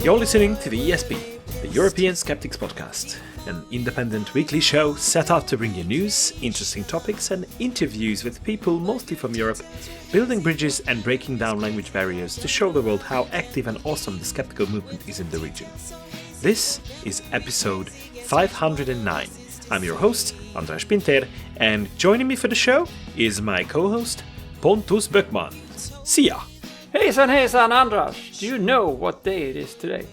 You're listening to the ESP, the European Skeptics Podcast, an independent weekly show set out to bring you news, interesting topics and interviews with people mostly from Europe, building bridges and breaking down language barriers to show the world how active and awesome the skeptical movement is in the region. This is episode 509. I'm your host, András Pinter, and joining me for the show is my co-host, Pontus Böckman. See ya! Hejsan András! Do you know what day it is today?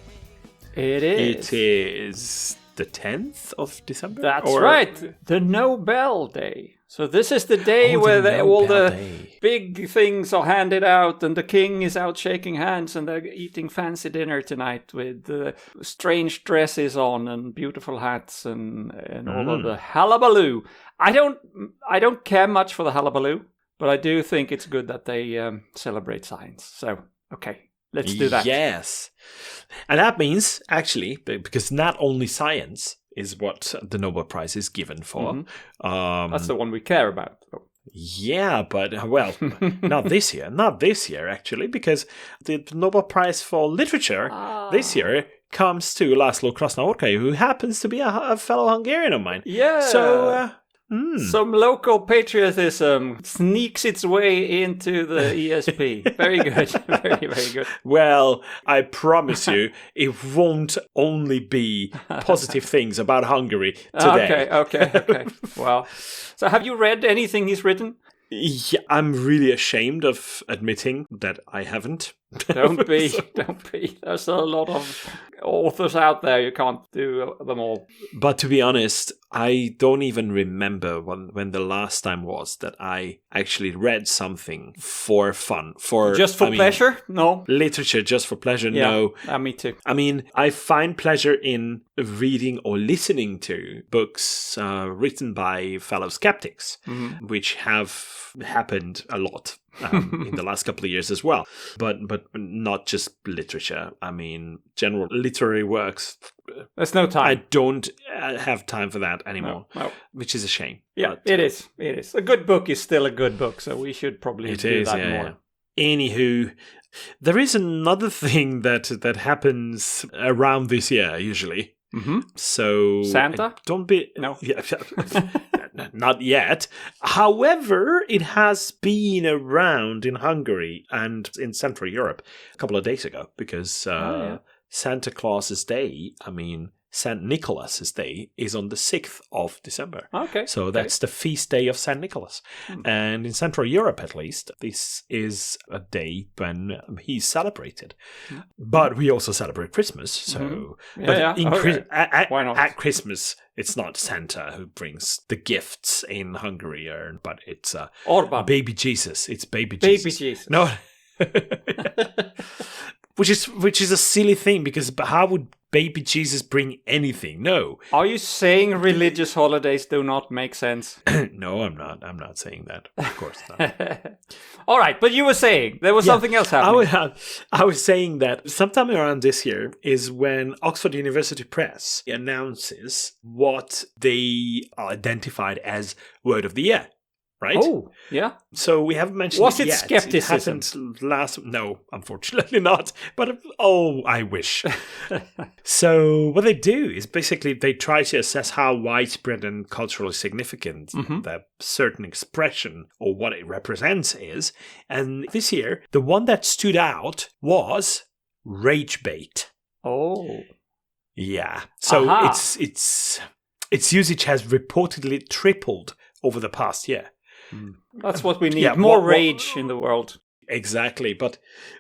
It is the 10th of December? That's right, the Nobel Day. So this is the day where all the big things are handed out and the king is out shaking hands and they're eating fancy dinner tonight with strange dresses on and beautiful hats and all of the hullabaloo. I don't care much for the hullabaloo, but I do think it's good that they celebrate science. So, okay, let's do that. Yes. And that means, actually, because not only science is what the Nobel Prize is given for. Mm-hmm. That's the one we care about. Yeah, but, well, not this year. Not this year, actually, because the Nobel Prize for Literature this year comes to Laszlo Krasznaorkai, who happens to be a fellow Hungarian of mine. Yeah. So, some local patriotism sneaks its way into the ESP. Very good. Very, very good. Well, I promise you, it won't only be positive things about Hungary today. Okay. Well, so have you read anything he's written? Yeah, I'm really ashamed of admitting that I haven't. Don't be. There's a lot of authors out there. You can't do them all. But to be honest, I don't even remember when the last time was that I actually read something for fun. Just for pleasure? No. Literature just for pleasure? No. Me too. I mean, I find pleasure in reading or listening to books written by fellow skeptics, which have happened a lot. In the last couple of years as well, but not just literature. I mean, general literary works. There's no time. I don't have time for that anymore, no. Which is a shame. Yeah, it is. A good book is still a good book, so we should probably do that more. Yeah. Anywho, there is another thing that happens around this year usually. Mm-hmm. So Santa? Don't be no. Yeah, not yet. However, it has been around in Hungary and in Central Europe a couple of days ago because Santa Claus's Day, St. Nicholas's Day, is on the 6th of December. Okay. So that's the feast day of St. Nicholas. And in Central Europe, at least, this is a day when he's celebrated. But we also celebrate Christmas. So, Why not? At Christmas, it's not Santa who brings the gifts in Hungary, but it's Orban. Baby Jesus. It's Baby Jesus. Baby Jesus. No. Which is a silly thing, because how would Baby Jesus bring anything? No. Are you saying religious holidays do not make sense? No, I'm not. I'm not saying that. Of course not. All right, but you were saying there was something else happening. I was saying that sometime around this year is when Oxford University Press announces what they identified as Word of the Year. Right? Oh, yeah. So we haven't mentioned Was it it yet. Skepticism? It happened no, unfortunately not. But, I wish. So what they do is basically they try to assess how widespread and culturally significant that certain expression or what it represents is. And this year, the one that stood out was rage bait. Oh. Yeah. So its usage has reportedly tripled over the past year. That's what we need. Yeah, more rage in the world. Exactly. But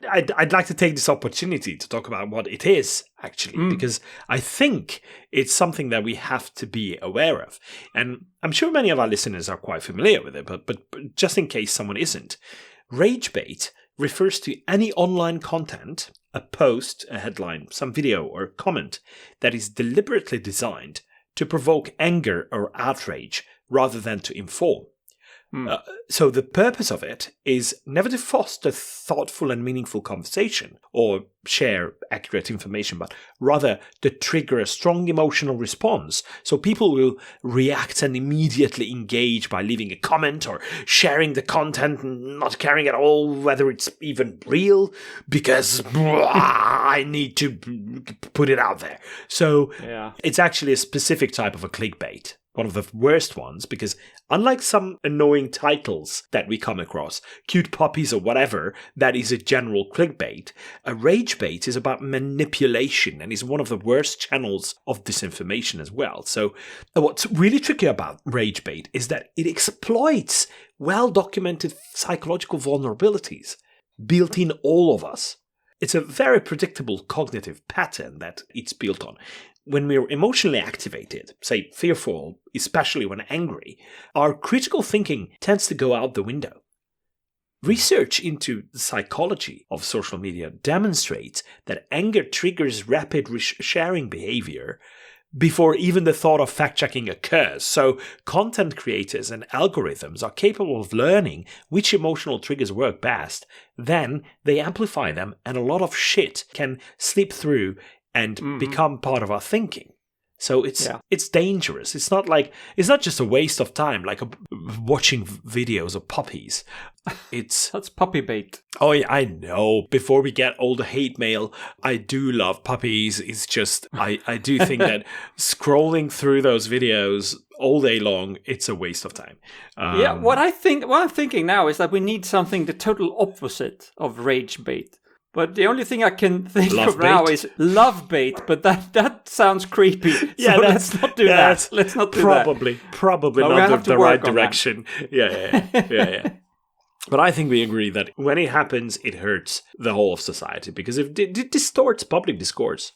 I'd like to take this opportunity to talk about what it is, actually, because I think it's something that we have to be aware of. And I'm sure many of our listeners are quite familiar with it, but just in case someone isn't, rage bait refers to any online content, a post, a headline, some video or comment that is deliberately designed to provoke anger or outrage rather than to inform. So the purpose of it is never to foster thoughtful and meaningful conversation or share accurate information, but rather to trigger a strong emotional response. So people will react and immediately engage by leaving a comment or sharing the content, not caring at all whether it's even real, because I need to put it out there. So it's actually a specific type of a clickbait. One of the worst ones, because unlike some annoying titles that we come across, cute puppies or whatever, that is a general clickbait, a rage bait is about manipulation and is one of the worst channels of disinformation as well. So what's really tricky about rage bait is that it exploits well-documented psychological vulnerabilities built in all of us. It's a very predictable cognitive pattern that it's built on. When we're emotionally activated, say fearful, especially when angry, our critical thinking tends to go out the window. Research into the psychology of social media demonstrates that anger triggers rapid sharing behavior before even the thought of fact-checking occurs. So content creators and algorithms are capable of learning which emotional triggers work best. Then they amplify them, and a lot of shit can slip through and become part of our thinking. So it's dangerous. It's not just a waste of time, like watching videos of puppies. That's puppy bait. Oh yeah, I know. Before we get all the hate mail, I do love puppies. It's just I do think that scrolling through those videos all day long, it's a waste of time. What I'm thinking now is that we need something the total opposite of rage bait. But the only thing I can think of now is love bait, but that sounds creepy. So let's not do that. Let's not do that. Probably not the right direction. Yeah. But I think we agree that when it happens, it hurts the whole of society because it distorts public discourse.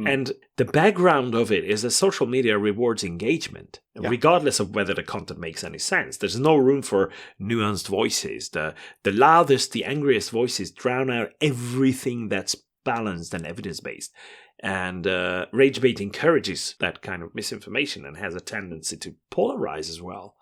And the background of it is that social media rewards engagement, regardless of whether the content makes any sense. There's no room for nuanced voices. The loudest, the angriest voices drown out everything that's balanced and evidence-based. And rage bait encourages that kind of misinformation and has a tendency to polarize as well.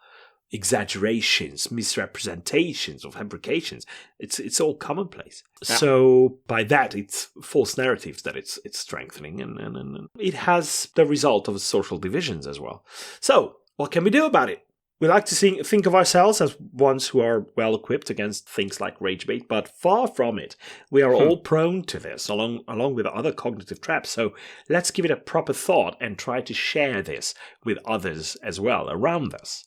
Exaggerations, misrepresentations or fabrications. It's all commonplace. Yeah. So by that, it's false narratives that it's strengthening, and it has the result of social divisions as well. So what can we do about it? We like to think of ourselves as ones who are well equipped against things like rage bait, but far from it. We are all prone to this, along with other cognitive traps. So let's give it a proper thought and try to share this with others as well around us.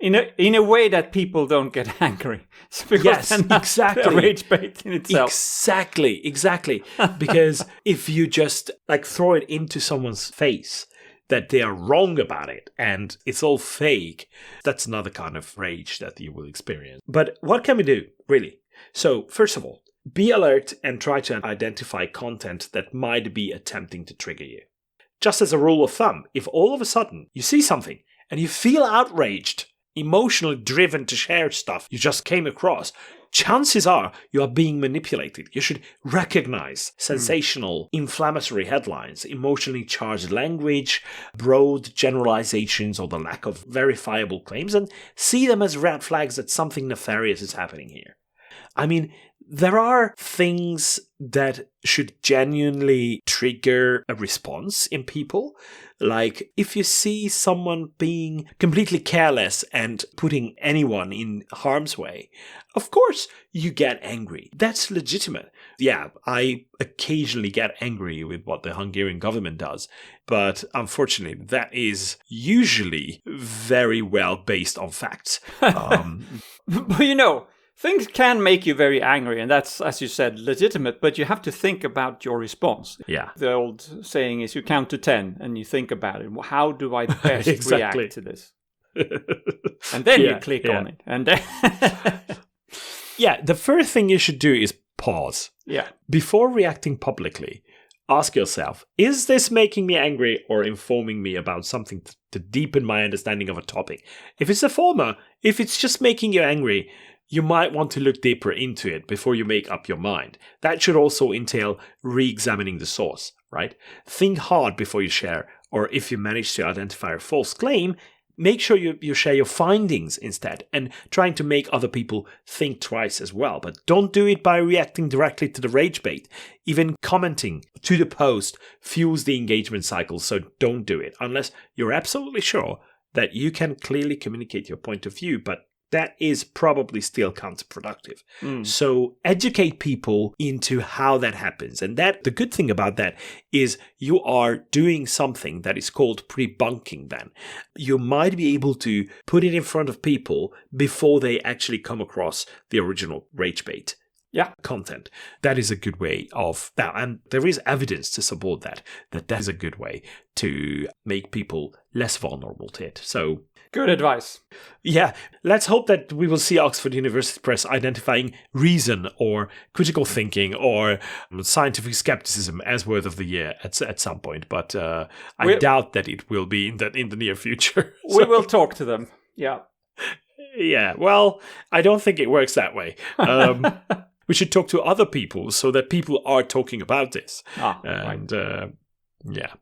In a way that people don't get angry. Yes, exactly. A rage bait in itself. Exactly. Because if you just throw it into someone's face that they are wrong about it and it's all fake, that's another kind of rage that you will experience. But what can we do, really? So, first of all, be alert and try to identify content that might be attempting to trigger you. Just as a rule of thumb, if all of a sudden you see something and you feel outraged, emotionally driven to share stuff you just came across, chances are you are being manipulated. You should recognize sensational, inflammatory headlines, emotionally charged language, broad generalizations, or the lack of verifiable claims, and see them as red flags that something nefarious is happening here. I mean, there are things that should genuinely trigger a response in people. Like if you see someone being completely careless and putting anyone in harm's way, of course you get angry. That's legitimate. Yeah, I occasionally get angry with what the Hungarian government does, but unfortunately that is usually very well based on facts. But things can make you very angry, and that's, as you said, legitimate, but you have to think about your response. Yeah. The old saying is you count to 10 and you think about it. How do I best react to this? And then you click on it. And then the first thing you should do is pause. Yeah. Before reacting publicly, ask yourself, is this making me angry or informing me about something to deepen my understanding of a topic? If it's the former, if it's just making you angry, you might want to look deeper into it before you make up your mind. That should also entail re-examining the source, right? Think hard before you share, or if you manage to identify a false claim, make sure you share your findings instead and trying to make other people think twice as well. But don't do it by reacting directly to the rage bait. Even commenting to the post fuels the engagement cycle, so don't do it unless you're absolutely sure that you can clearly communicate your point of view, but that is probably still counterproductive. So educate people into how that happens. And that the good thing about that is you are doing something that is called pre-bunking then. You might be able to put it in front of people before they actually come across the original rage bait. Content. That is a good way of that, and there is evidence to support that is a good way to make people less vulnerable to it. So good advice. Yeah, let's hope that we will see Oxford University Press identifying reason or critical thinking or scientific skepticism as word of the year at some point. But I doubt that it will be in the near future. We will talk to them. Yeah. Yeah. Well, I don't think it works that way. We should talk to other people so that people are talking about this. Right. Yeah.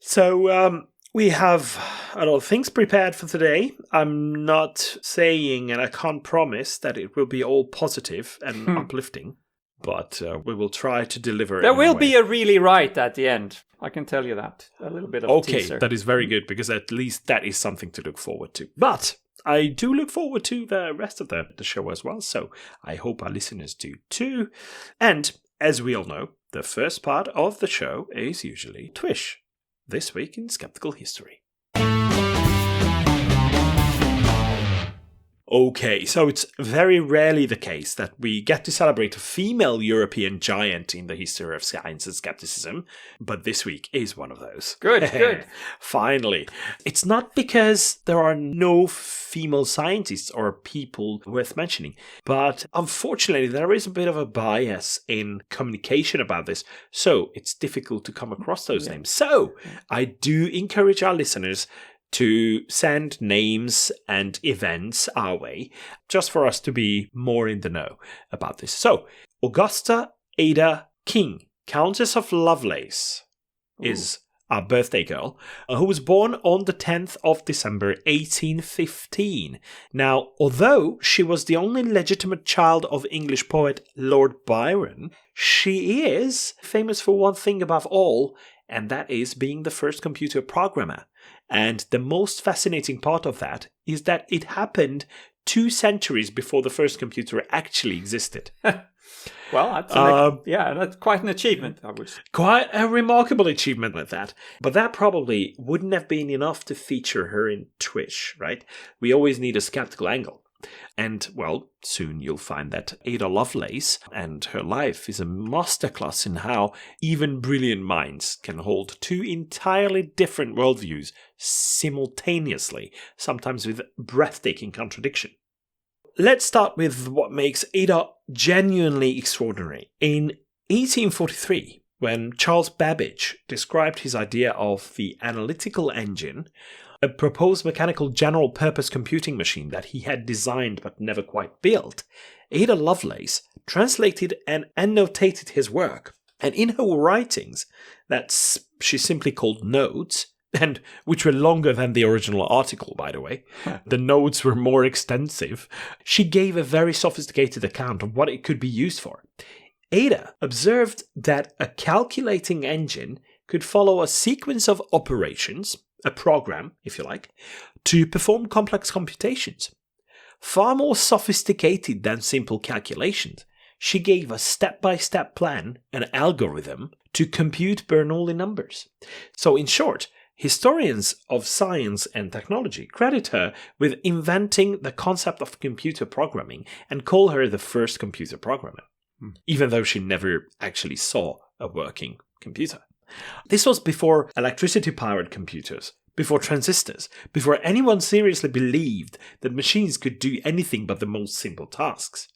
So we have a lot of things prepared for today. I'm not saying, and I can't promise, that it will be all positive and uplifting, but we will try to deliver. There will be a really right at the end. I can tell you that. A little bit of a teaser. That is very good, because at least that is something to look forward to. But I do look forward to the rest of the show as well, so I hope our listeners do too. And as we all know, the first part of the show is usually TWISH, This Week in Skeptical History. Okay, so it's very rarely the case that we get to celebrate a female European giant in the history of science and skepticism, but this week is one of those. Good. Finally. It's not because there are no female scientists or people worth mentioning, but unfortunately there is a bit of a bias in communication about this, so it's difficult to come across those names. So I do encourage our listeners to send names and events our way, just for us to be more in the know about this. So, Augusta Ada King, Countess of Lovelace, is our birthday girl, who was born on the 10th of December 1815. Now, although she was the only legitimate child of English poet Lord Byron, she is famous for one thing above all, and that is being the first computer programmer. And the most fascinating part of that is that it happened 2 centuries before the first computer actually existed. Well, that's quite an achievement, I would say. Quite a remarkable achievement like that. But that probably wouldn't have been enough to feature her in TWISH, right? We always need a skeptical angle. And, well, soon you'll find that Ada Lovelace and her life is a masterclass in how even brilliant minds can hold 2 entirely different worldviews simultaneously, sometimes with breathtaking contradiction. Let's start with what makes Ada genuinely extraordinary. In 1843, when Charles Babbage described his idea of the analytical engine, a proposed mechanical general-purpose computing machine that he had designed but never quite built, Ada Lovelace translated and annotated his work. And in her writings, that she simply called notes, and which were longer than the original article, by the way. The notes were more extensive. She gave a very sophisticated account of what it could be used for. Ada observed that a calculating engine could follow a sequence of operations, a program, if you like, to perform complex computations. Far more sophisticated than simple calculations, she gave a step-by-step plan, an algorithm, to compute Bernoulli numbers. So in short, historians of science and technology credit her with inventing the concept of computer programming and call her the first computer programmer, even though she never actually saw a working computer. This was before electricity-powered computers, before transistors, before anyone seriously believed that machines could do anything but the most simple tasks.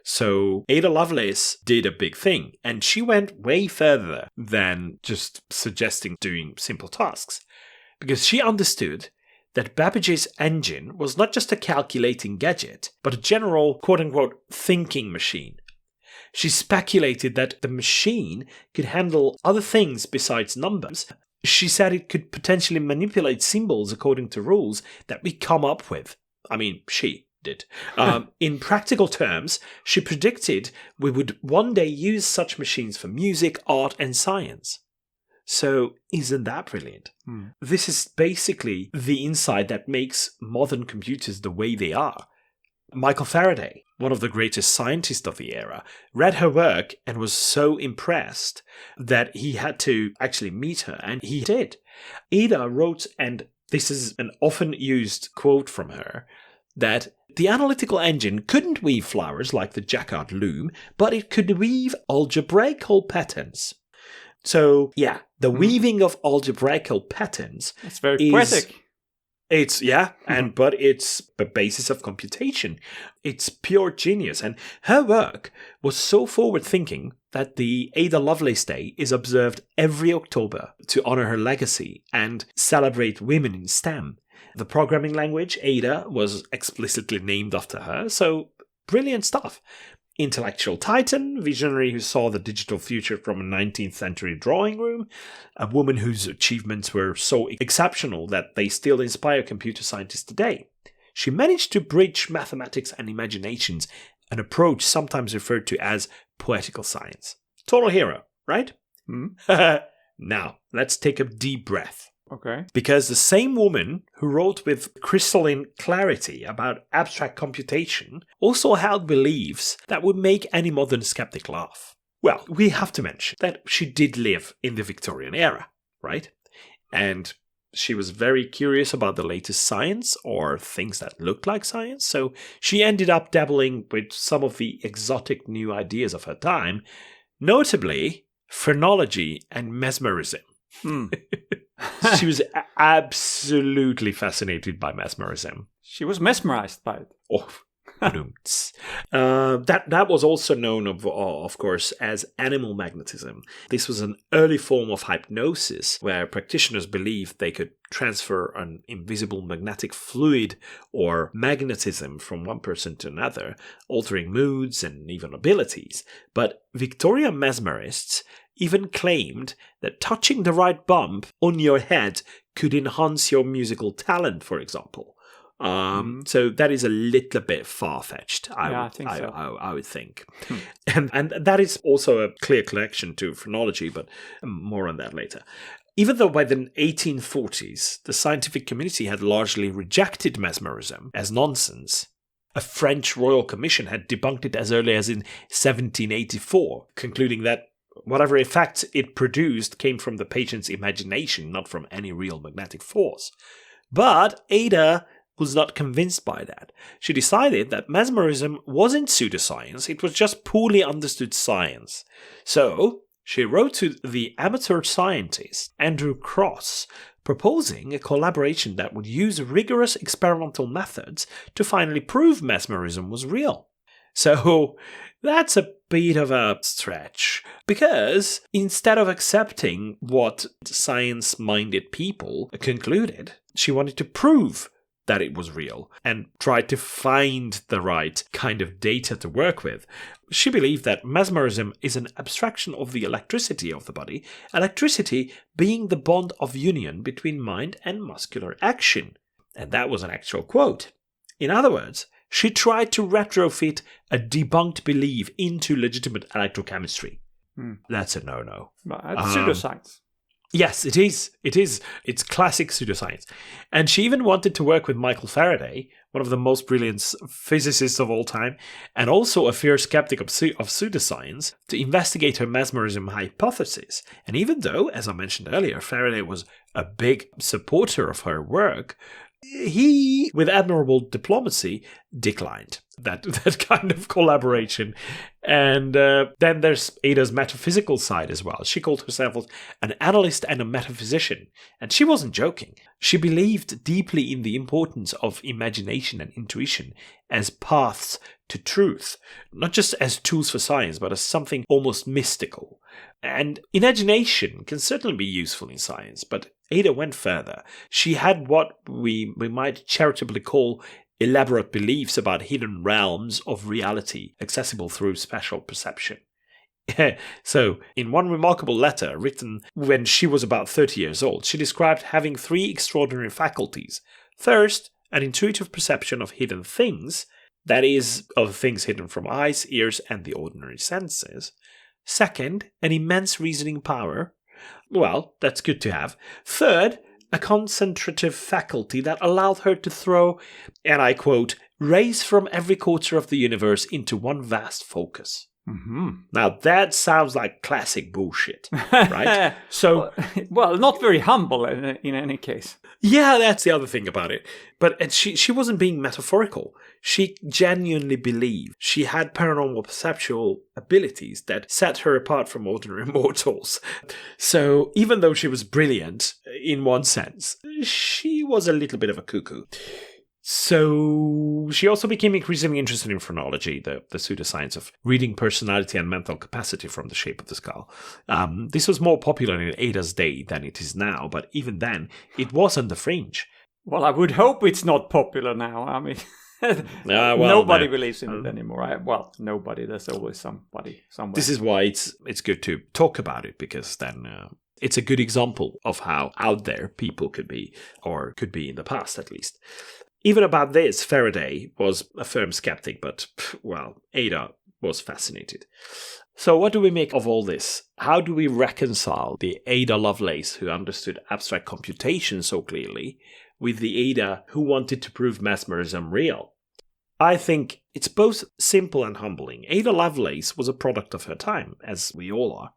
So Ada Lovelace did a big thing, and she went way further than just suggesting doing simple tasks, because she understood that Babbage's engine was not just a calculating gadget, but a general quote-unquote thinking machine. She speculated that the machine could handle other things besides numbers. She said it could potentially manipulate symbols according to rules that we come up with. I mean, she did. In practical terms, she predicted we would one day use such machines for music, art, and science. So, isn't that brilliant? This is basically the insight that makes modern computers the way they are. Michael Faraday, one of the greatest scientists of the era, read her work and was so impressed that he had to actually meet her, and he did. Ada wrote, and this is an often used quote from her, that the analytical engine couldn't weave flowers like the jacquard loom, but it could weave algebraical patterns. So, yeah, the weaving of algebraical patterns. It's very poetic. It's, but it's the basis of computation. It's pure genius. And her work was so forward-thinking that the Ada Lovelace Day is observed every October to honor her legacy and celebrate women in STEM. The programming language, Ada, was explicitly named after her, so brilliant stuff. Intellectual titan, visionary who saw the digital future from a 19th century drawing room, a woman whose achievements were so exceptional that they still inspire computer scientists today. She managed to bridge mathematics and imaginations, an approach sometimes referred to as poetical science. Total hero, right? Now, let's take a deep breath. Okay. Because the same woman who wrote with crystalline clarity about abstract computation also held beliefs that would make any modern skeptic laugh. Well, we have to mention that she did live in the Victorian era, right? And she was very curious about the latest science or things that looked like science, so she ended up dabbling with some of the exotic new ideas of her time, notably phrenology and mesmerism. She was absolutely fascinated by mesmerism. She was mesmerized by it. Oh, that was also known, of course, as animal magnetism. This was an early form of hypnosis where practitioners believed they could transfer an invisible magnetic fluid or magnetism from one person to another, altering moods and even abilities. But Victorian mesmerists even claimed that touching the right bump on your head could enhance your musical talent, for example. So that is a little bit far-fetched, I would think. And that is also a clear connection to phrenology, but more on that later. Even though by the 1840s, the scientific community had largely rejected mesmerism as nonsense, a French royal commission had debunked it as early as in 1784, concluding that whatever effect it produced came from the patient's imagination, not from any real magnetic force. But Ada was not convinced by that. She decided that mesmerism wasn't pseudoscience, it was just poorly understood science. So, she wrote to the amateur scientist Andrew Cross, proposing a collaboration that would use rigorous experimental methods to finally prove mesmerism was real. So, that's a bit of a stretch, because instead of accepting what science-minded people concluded, she wanted to prove that it was real and tried to find the right kind of data to work with. She believed that mesmerism is an abstraction of the electricity of the body, electricity being the bond of union between mind and muscular action. And that was an actual quote. In other words, she tried to retrofit a debunked belief into legitimate electrochemistry. That's a no-no. But it's pseudoscience. Yes, it is. It's classic pseudoscience. And she even wanted to work with Michael Faraday, one of the most brilliant physicists of all time, and also a fierce skeptic of pseudoscience, to investigate her mesmerism hypothesis. And even though, as I mentioned earlier, Faraday was a big supporter of her work, he, with admirable diplomacy, declined that kind of collaboration. And then there's Ada's metaphysical side as well. She called herself an analyst and a metaphysician. And she wasn't joking. She believed deeply in the importance of imagination and intuition as paths to truth, not just as tools for science, but as something almost mystical. And imagination can certainly be useful in science, but Ada went further. She had what we might charitably call elaborate beliefs about hidden realms of reality accessible through special perception. So, in one remarkable letter written when she was about 30 years old, she described having 3 extraordinary faculties. First, an intuitive perception of hidden things, that is, of things hidden from eyes, ears, and the ordinary senses. Second, an immense reasoning power. Well, that's good to have. Third, a concentrative faculty that allowed her to throw, and I quote, rays from every quarter of the universe into one vast focus. Mm-hmm. Now that sounds like classic bullshit, right? So, well, not very humble in any case. Yeah, that's the other thing about it. But she wasn't being metaphorical. She genuinely believed she had paranormal perceptual abilities that set her apart from ordinary mortals. So even though she was brilliant in one sense, she was a little bit of a cuckoo. So she also became increasingly interested in phrenology, the pseudoscience of reading personality and mental capacity from the shape of the skull. This was more popular in Ada's day than it is now, but even then, it was on the fringe. Well, I would hope it's not popular now. I mean, nobody believes in it anymore. Nobody. There's always somebody somewhere. This is why it's good to talk about it, because then it's a good example of how out there people could be, or could be in the past at least. Even about this, Faraday was a firm skeptic, but, well, Ada was fascinated. So what do we make of all this? How do we reconcile the Ada Lovelace who understood abstract computation so clearly with the Ada who wanted to prove mesmerism real? I think it's both simple and humbling. Ada Lovelace was a product of her time, as we all are.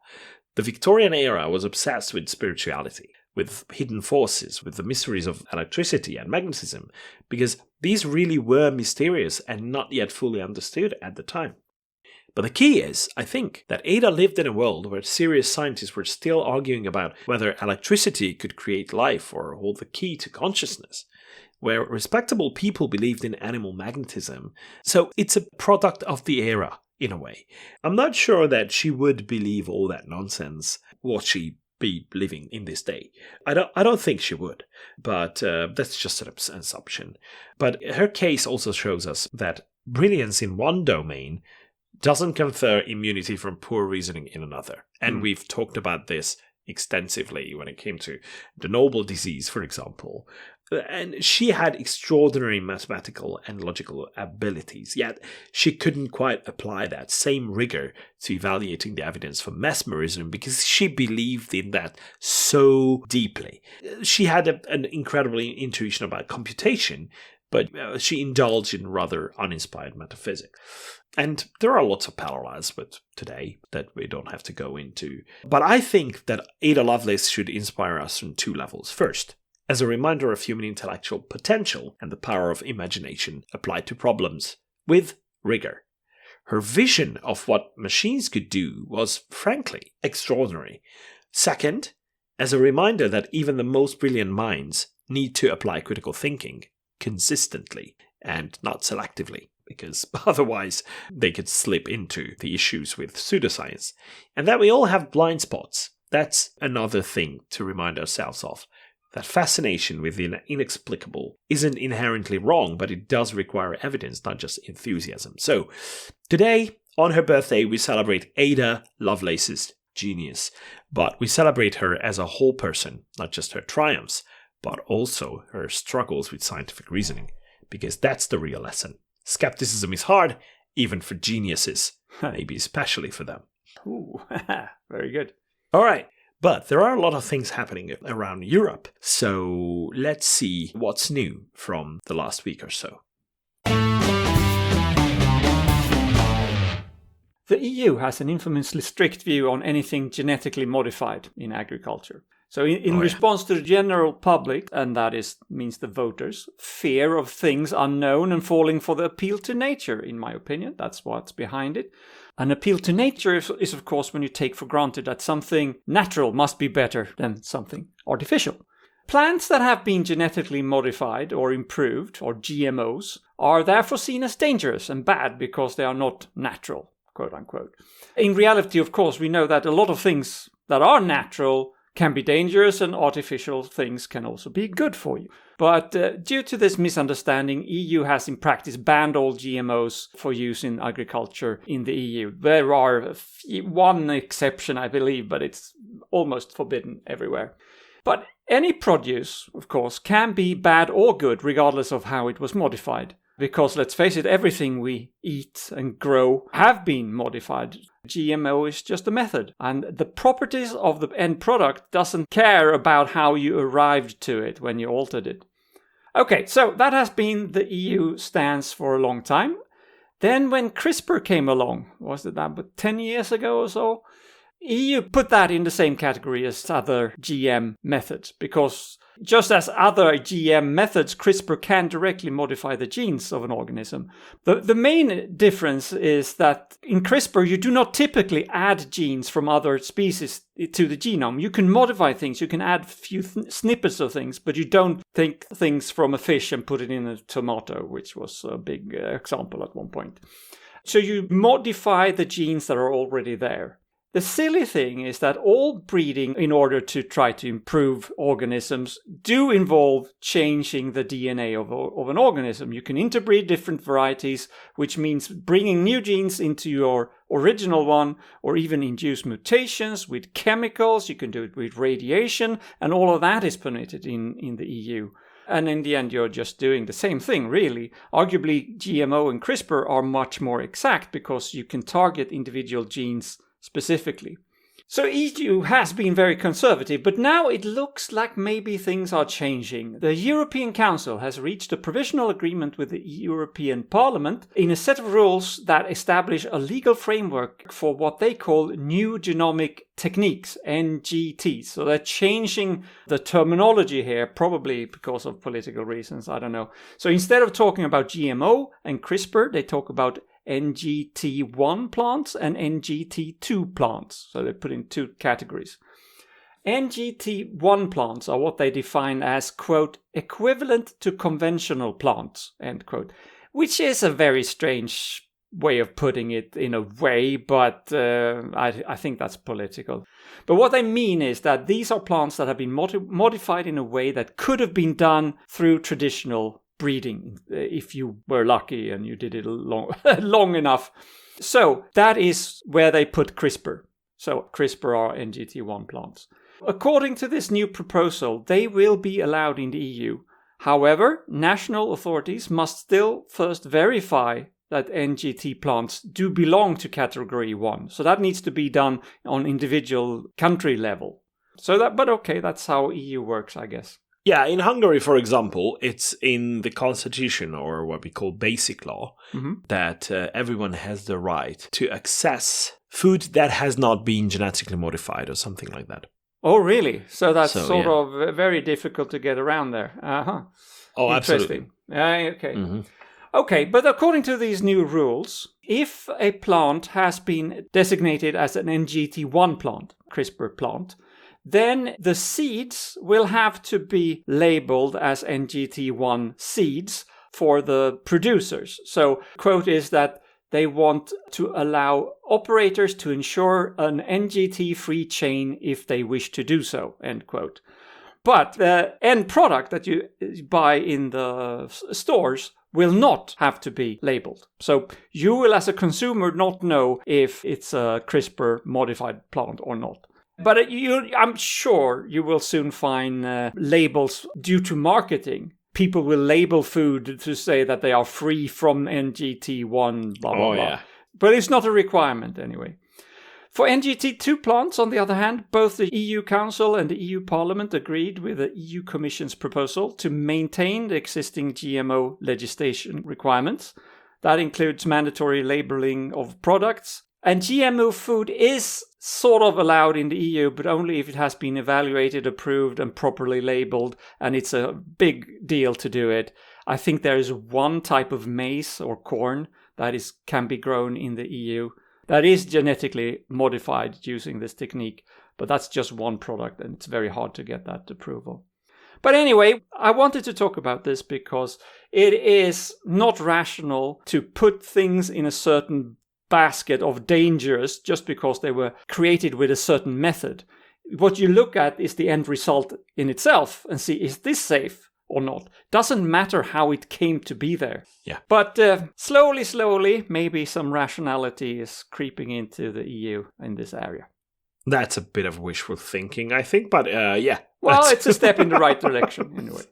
The Victorian era was obsessed with spirituality, with hidden forces, with the mysteries of electricity and magnetism, because these really were mysterious and not yet fully understood at the time. But the key is, I think, that Ada lived in a world where serious scientists were still arguing about whether electricity could create life or hold the key to consciousness, where respectable people believed in animal magnetism. So it's a product of the era, in a way. I'm not sure that she would believe all that nonsense, what she be living in this day. I don't think she would, but that's just an assumption. But her case also shows us that brilliance in one domain doesn't confer immunity from poor reasoning in another. And we've talked about this extensively when it came to the Noble disease, for example. And she had extraordinary mathematical and logical abilities, yet she couldn't quite apply that same rigor to evaluating the evidence for mesmerism because she believed in that so deeply. She had an incredible intuition about computation, but she indulged in rather uninspired metaphysics. And there are lots of parallels with today that we don't have to go into. But I think that Ada Lovelace should inspire us on 2 levels. First, as a reminder of human intellectual potential and the power of imagination applied to problems with rigor. Her vision of what machines could do was, frankly, extraordinary. Second, as a reminder that even the most brilliant minds need to apply critical thinking consistently and not selectively, because otherwise they could slip into the issues with pseudoscience. And that we all have blind spots. That's another thing to remind ourselves of. That fascination with the inexplicable isn't inherently wrong, but it does require evidence, not just enthusiasm. So, today, on her birthday, we celebrate Ada Lovelace's genius, but we celebrate her as a whole person, not just her triumphs, but also her struggles with scientific reasoning, because that's the real lesson. Skepticism is hard, even for geniuses, maybe especially for them. Ooh, very good. All right. But there are a lot of things happening around Europe, so let's see what's new from the last week or so. The EU has an infamously strict view on anything genetically modified in agriculture. So in response to the general public, and that means the voters, fear of things unknown and falling for the appeal to nature, in my opinion, that's what's behind it. An appeal to nature is, of course, when you take for granted that something natural must be better than something artificial. Plants that have been genetically modified or improved, or GMOs, are therefore seen as dangerous and bad because they are not natural, quote unquote. In reality, of course, we know that a lot of things that are natural can be dangerous and artificial things can also be good for you. But due to this misunderstanding, EU has in practice banned all GMOs for use in agriculture in the EU. There are one exception, I believe, but it's almost forbidden everywhere. But any produce, of course, can be bad or good, regardless of how it was modified. Because let's face it, everything we eat and grow have been modified. GMO is just a method. And the properties of the end product doesn't care about how you arrived to it when you altered it. Okay, so that has been the EU stance for a long time. Then when CRISPR came along, was it about 10 years ago or so? EU put that in the same category as other GM methods, because just as other GM methods, CRISPR can directly modify the genes of an organism. The main difference is that in CRISPR, you do not typically add genes from other species to the genome. You can modify things, you can add a few snippets of things, but you don't take things from a fish and put it in a tomato, which was a big example at one point. So you modify the genes that are already there. The silly thing is that all breeding, in order to try to improve organisms, do involve changing the DNA of an organism. You can interbreed different varieties, which means bringing new genes into your original one, or even induce mutations with chemicals. You can do it with radiation, and all of that is permitted in the EU. And in the end, you're just doing the same thing, really. Arguably, GMO and CRISPR are much more exact because you can target individual genes specifically. So EU has been very conservative, but now it looks like maybe things are changing. The European Council has reached a provisional agreement with the European Parliament in a set of rules that establish a legal framework for what they call new genomic techniques, NGTs. So they're changing the terminology here, probably because of political reasons, I don't know. So instead of talking about GMO and CRISPR, they talk about NGT1 plants and NGT2 plants. So they put in two categories. NGT1 plants are what they define as, quote, equivalent to conventional plants, end quote, which is a very strange way of putting it in a way, but I think that's political. But what they mean is that these are plants that have been modified in a way that could have been done through traditional breeding, if you were lucky and you did it long enough. So that is where they put CRISPR. So CRISPR are NGT1 plants. According to this new proposal, they will be allowed in the EU. However, national authorities must still first verify that NGT plants do belong to category 1. So that needs to be done on individual country level. But okay, that's how EU works, I guess. Yeah, in Hungary, for example, it's in the constitution, or what we call basic law, that everyone has the right to access food that has not been genetically modified or something like that. Oh, really? So that's of very difficult to get around there. Uh-huh. Oh, absolutely. Okay. Mm-hmm. Okay, but according to these new rules, if a plant has been designated as an NGT1 plant, CRISPR plant, then the seeds will have to be labeled as NGT1 seeds for the producers. So, quote is that they want to allow operators to ensure an NGT-free chain if they wish to do so, end quote. But the end product that you buy in the stores will not have to be labeled. So you will, as a consumer, not know if it's a CRISPR modified plant or not. But I'm sure you will soon find labels due to marketing. People will label food to say that they are free from NGT1, blah, blah, blah. Yeah. But it's not a requirement anyway. For NGT2 plants, on the other hand, both the EU Council and the EU Parliament agreed with the EU Commission's proposal to maintain the existing GMO legislation requirements. That includes mandatory labeling of products. And GMO food is sort of allowed in the EU, but only if it has been evaluated, approved, and properly labeled, and it's a big deal to do it. I think there is one type of maize or corn that can be grown in the EU that is genetically modified using this technique, but that's just one product, and it's very hard to get that approval. But anyway, I wanted to talk about this because it is not rational to put things in a certain basket of dangerous just because they were created with a certain method. what you look at is the end result in itself and see, is this safe or not? Doesn't matter how it came to be there. Yeah. But slowly, maybe some rationality is creeping into the EU in this area. That's a bit of wishful thinking, I think, but yeah. Well, it's a step in the right direction, anyway.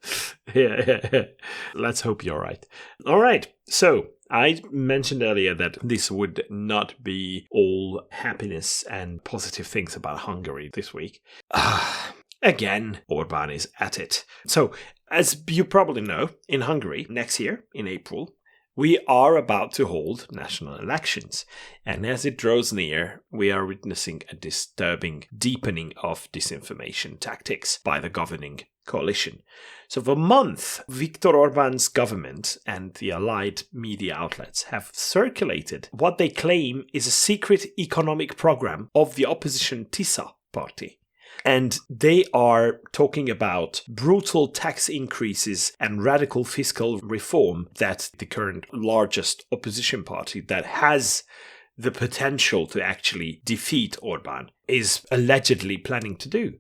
Yeah. Let's hope you're right. All right. So I mentioned earlier that this would not be all happiness and positive things about Hungary this week. Again, Orbán is at it. So, as you probably know, in Hungary, next year, in April, we are about to hold national elections. And as it draws near, we are witnessing a disturbing deepening of disinformation tactics by the governing coalition. So for a month, Viktor Orbán's government and the allied media outlets have circulated what they claim is a secret economic program of the opposition TISA party. And they are talking about brutal tax increases and radical fiscal reform that the current largest opposition party that has the potential to actually defeat Orbán is allegedly planning to do.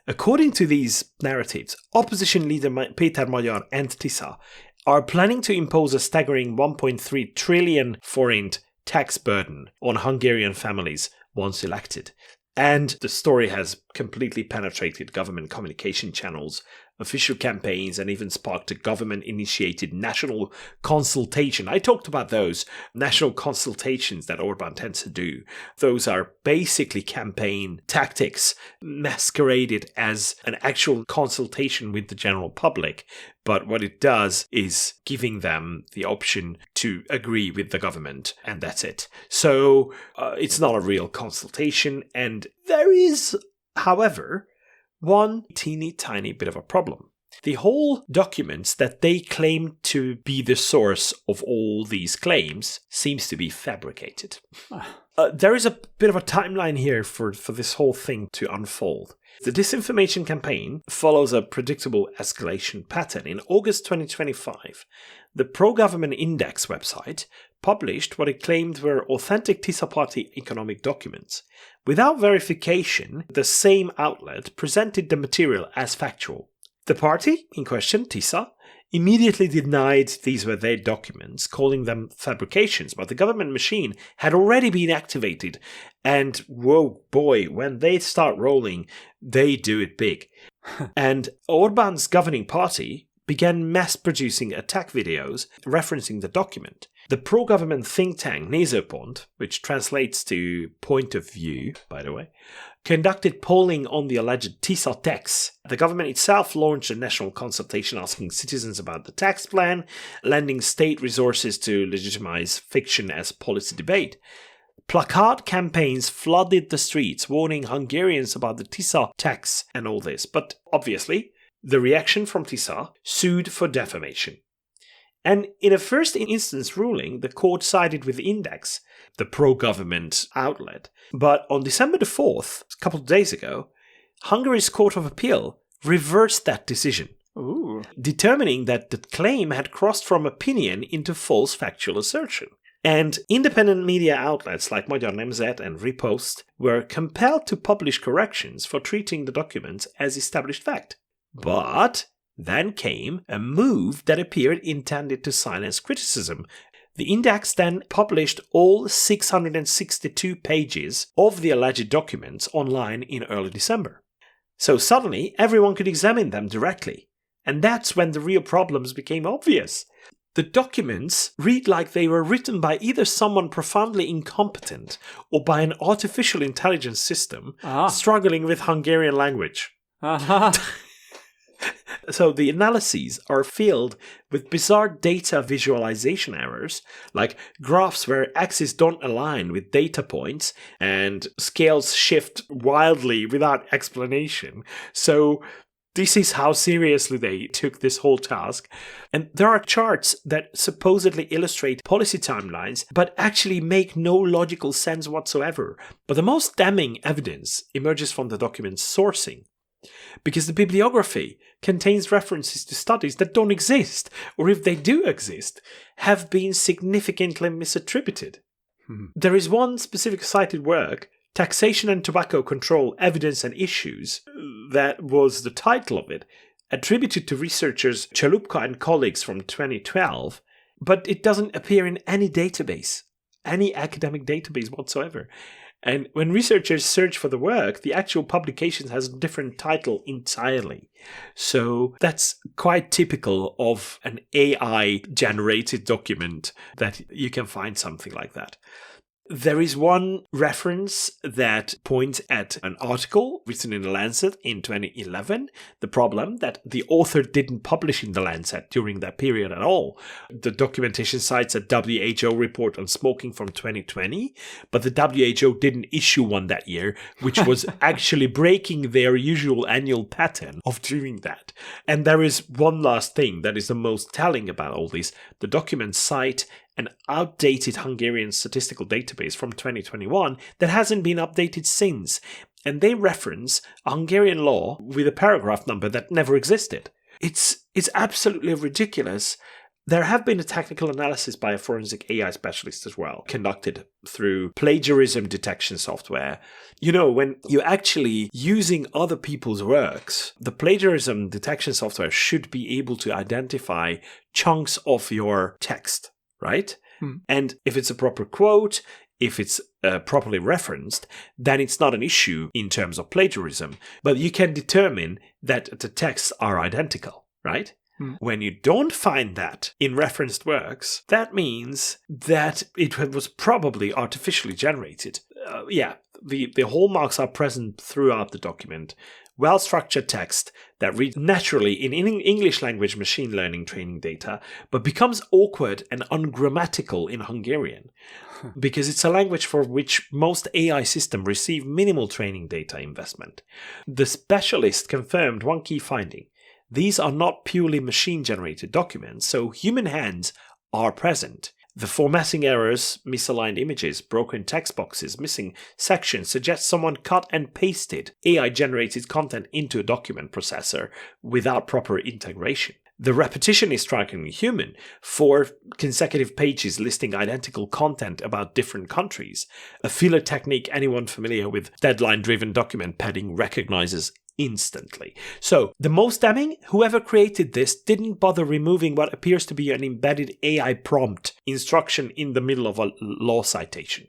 According to these narratives, opposition leader Péter Magyar and TISA are planning to impose a staggering 1.3 trillion forint tax burden on Hungarian families once elected. And the story has completely penetrated government communication channels, official campaigns, and even sparked a government-initiated national consultation. I talked about those national consultations that Orbán tends to do. Those are basically campaign tactics masqueraded as an actual consultation with the general public. But what it does is giving them the option to agree with the government, and that's it. So it's not a real consultation, and there is, however, one teeny tiny bit of a problem. The whole documents that they claim to be the source of all these claims seems to be fabricated. There is a bit of a timeline here for this whole thing to unfold. The disinformation campaign follows a predictable escalation pattern. In August 2025, the pro-government Index website published what it claimed were authentic TISA party economic documents. Without verification, the same outlet presented the material as factual. The party in question, TISA, immediately denied these were their documents, calling them fabrications, but the government machine had already been activated, and whoa boy, when they start rolling, they do it big. And Orbán's governing party began mass-producing attack videos referencing the document. The pro-government think tank Nézőpont, which translates to point of view, by the way, conducted polling on the alleged TISA tax. The government itself launched a national consultation asking citizens about the tax plan, lending state resources to legitimize fiction as policy debate. Placard campaigns flooded the streets, warning Hungarians about the TISA tax and all this. But obviously, the reaction from TISA sued for defamation. And in a first instance ruling, the court sided with Index, the pro-government outlet. But on December the 4th, a couple of days ago, Hungary's Court of Appeal reversed that decision, determining that the claim had crossed from opinion into false factual assertion. And independent media outlets like Magyar Nemzet and Ripost were compelled to publish corrections for treating the documents as established fact. But then came a move that appeared intended to silence criticism. The Index then published all 662 pages of the alleged documents online in early December. So suddenly, everyone could examine them directly. And that's when the real problems became obvious. The documents read like they were written by either someone profoundly incompetent or by an artificial intelligence system struggling with Hungarian language. So the analyses are filled with bizarre data visualization errors, like graphs where axes don't align with data points and scales shift wildly without explanation. So this is how seriously they took this whole task. And there are charts that supposedly illustrate policy timelines, but actually make no logical sense whatsoever. But the most damning evidence emerges from the document's sourcing, because the bibliography contains references to studies that don't exist, or if they do exist, have been significantly misattributed. There is one specific cited work Taxation and Tobacco Control, Evidence and Issues, that was the title of it, attributed to researchers Chalupka and colleagues from 2012, but it doesn't appear in any database, any academic database whatsoever. And when researchers search for the work, the actual publication has a different title entirely. So that's quite typical of an AI-generated document that you can find something like that. There is one reference that points at an article written in The Lancet in 2011. The problem that the author didn't publish in The Lancet during that period at all. The documentation cites a WHO report on smoking from 2020, but the WHO didn't issue one that year, which was actually breaking their usual annual pattern of doing that. And there is one last thing that is the most telling about all this. The documents cite an outdated Hungarian statistical database from 2021 that hasn't been updated since. And they reference a Hungarian law with a paragraph number that never existed. It's absolutely ridiculous. There have been a technical analysis by a forensic AI specialist as well, conducted through plagiarism detection software. You know, when you're actually using other people's works, the plagiarism detection software should be able to identify chunks of your text, right? And if it's a proper quote, if it's properly referenced, then it's not an issue in terms of plagiarism. But you can determine that the texts are identical, right? When you don't find that in referenced works, that means that it was probably artificially generated. The hallmarks are present throughout the document. Well-structured text that reads naturally in English language machine learning training data, but becomes awkward and ungrammatical in Hungarian, because it's a language for which most AI systems receive minimal training data investment. The specialist confirmed one key finding. These are not purely machine-generated documents, so human hands are present. The formatting errors, misaligned images, broken text boxes, missing sections suggest someone cut and pasted AI-generated content into a document processor without proper integration. The repetition is strikingly human. 4 consecutive pages listing identical content about different countries. A filler technique anyone familiar with deadline-driven document padding recognizes instantly. So, the most damning, whoever created this didn't bother removing what appears to be an embedded AI prompt instruction in the middle of a law citation,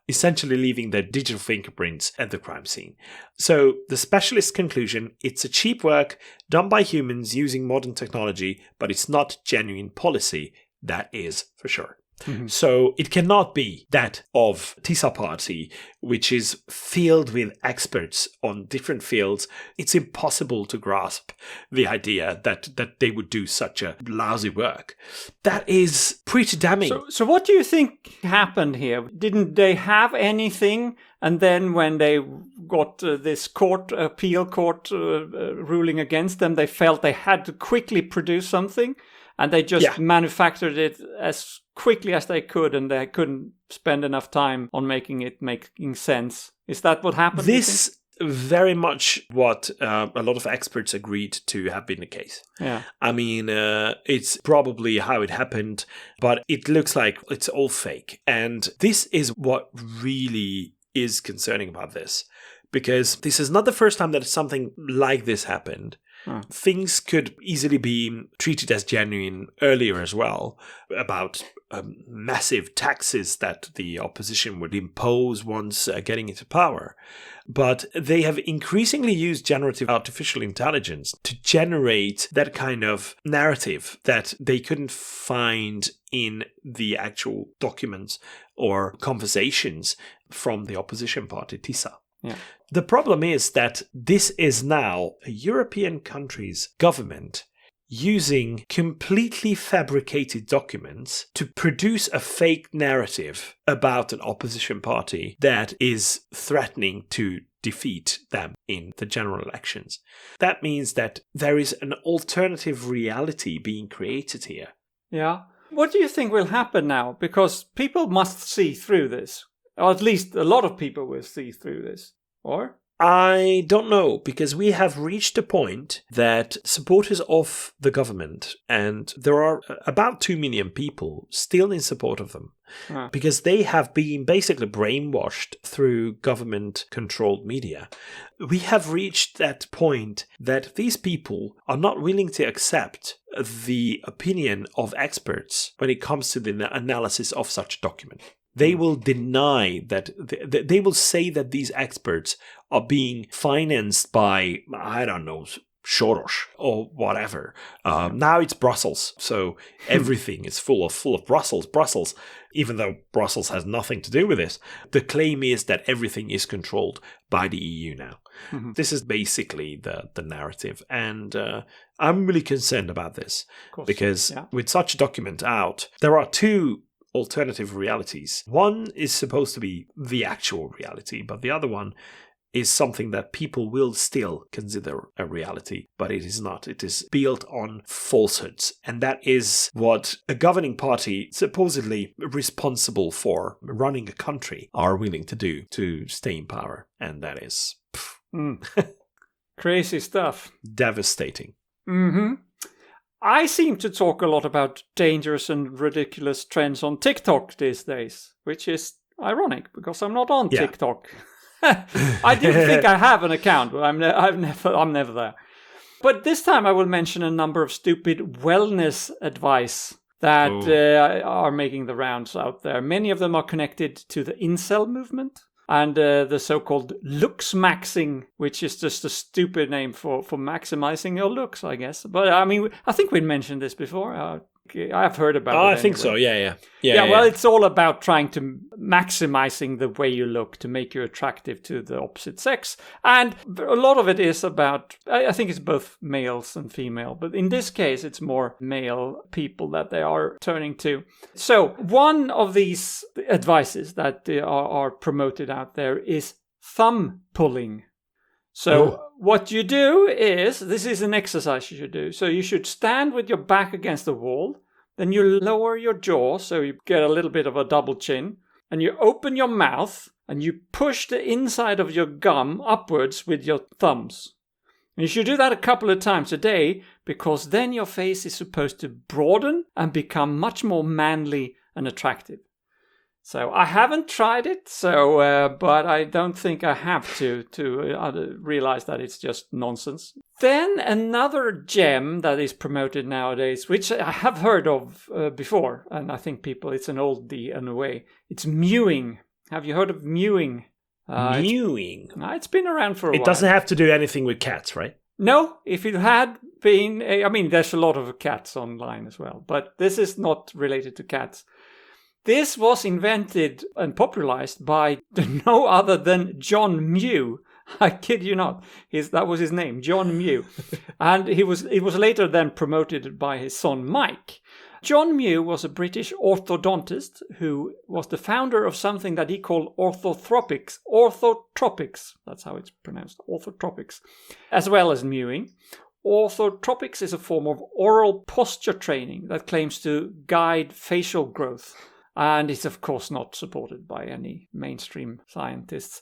essentially leaving their digital fingerprints at the crime scene. So, the specialist's conclusion, it's a cheap work done by humans using modern technology, but it's not genuine policy, that is for sure. So it cannot be that of TISA party, which is filled with experts on different fields. It's impossible to grasp the idea that they would do such a lousy work. That is pretty damning. So what do you think happened here? Didn't they have anything? And then when they got this appeal court ruling against them, they felt they had to quickly produce something. And they just manufactured it as quickly as they could, and they couldn't spend enough time on making sense. Is that what happened? This very much what a lot of experts agreed to have been the case. Yeah. I mean, it's probably how it happened, but it looks like it's all fake. And this is what really is concerning about this, because this is not the first time that something like this happened. Things could easily be treated as genuine earlier as well, about massive taxes that the opposition would impose once getting into power. But they have increasingly used generative artificial intelligence to generate that kind of narrative that they couldn't find in the actual documents or conversations from the opposition party, TISA. Yeah. The problem is that this is now a European country's government using completely fabricated documents to produce a fake narrative about an opposition party that is threatening to defeat them in the general elections. That means that there is an alternative reality being created here. Yeah. What do you think will happen now? Because people must see through this. Or at least a lot of people will see through this. Or? I don't know, because we have reached a point that supporters of the government, and there are about 2 million people still in support of them, because they have been basically brainwashed through government-controlled media. We have reached that point that these people are not willing to accept the opinion of experts when it comes to the analysis of such a document. They will deny that, they will say that these experts are being financed by, I don't know, Soros or whatever. Now it's Brussels, so everything is full of Brussels, even though Brussels has nothing to do with this. The claim is that everything is controlled by the EU now. Mm-hmm. This is basically the narrative, and I'm really concerned about this, because with such a document out, there are 2 alternative realities. One is supposed to be the actual reality, but the other one is something that people will still consider a reality, but it is not. It is built on falsehoods, and that is what a governing party supposedly responsible for running a country are willing to do to stay in power, and that is crazy stuff. Devastating. Mm-hmm. I seem to talk a lot about dangerous and ridiculous trends on TikTok these days, which is ironic because I'm not on TikTok. I didn't think I have an account, but I'm never there. But this time I will mention a number of stupid wellness advice that are making the rounds out there. Many of them are connected to the incel movement and the so-called looks maxing, which is just a stupid name for maximizing your looks, I guess. But I mean, I think we mentioned this before. I've heard about it. I think so, yeah. Well, it's all about trying to maximizing the way you look to make you attractive to the opposite sex. And a lot of it is about, I think it's both males and female, but in this case, it's more male people that they are turning to. So one of these advices that are promoted out there is thumb pulling. So what you do is, this is an exercise you should do. So you should stand with your back against the wall. Then you lower your jaw so you get a little bit of a double chin. And you open your mouth and you push the inside of your gum upwards with your thumbs. And you should do that a couple of times a day, because then your face is supposed to broaden and become much more manly and attractive. So I haven't tried it, but I don't think I have to realize that it's just nonsense. Then another gem that is promoted nowadays, which I have heard of before, and I think it's an oldie in a way. It's mewing. Have you heard of mewing? Mewing? It's been around for a while. It doesn't have to do anything with cats, right? No, if it had been... I mean, there's a lot of cats online as well, but this is not related to cats. This was invented and popularized by no other than John Mew. I kid you not. That was his name, John Mew. And it was later then promoted by his son Mike. John Mew was a British orthodontist who was the founder of something that he called orthotropics. Orthotropics, that's how it's pronounced, orthotropics, as well as mewing. Orthotropics is a form of oral posture training that claims to guide facial growth. And it's, of course, not supported by any mainstream scientists.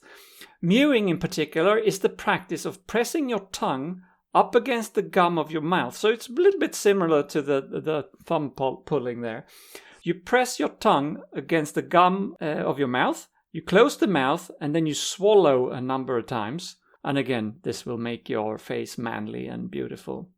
Mewing, in particular, is the practice of pressing your tongue up against the gum of your mouth. So it's a little bit similar to the thumb pulling there. You press your tongue against the gum of your mouth, you close the mouth, and then you swallow a number of times. And again, this will make your face manly and beautiful.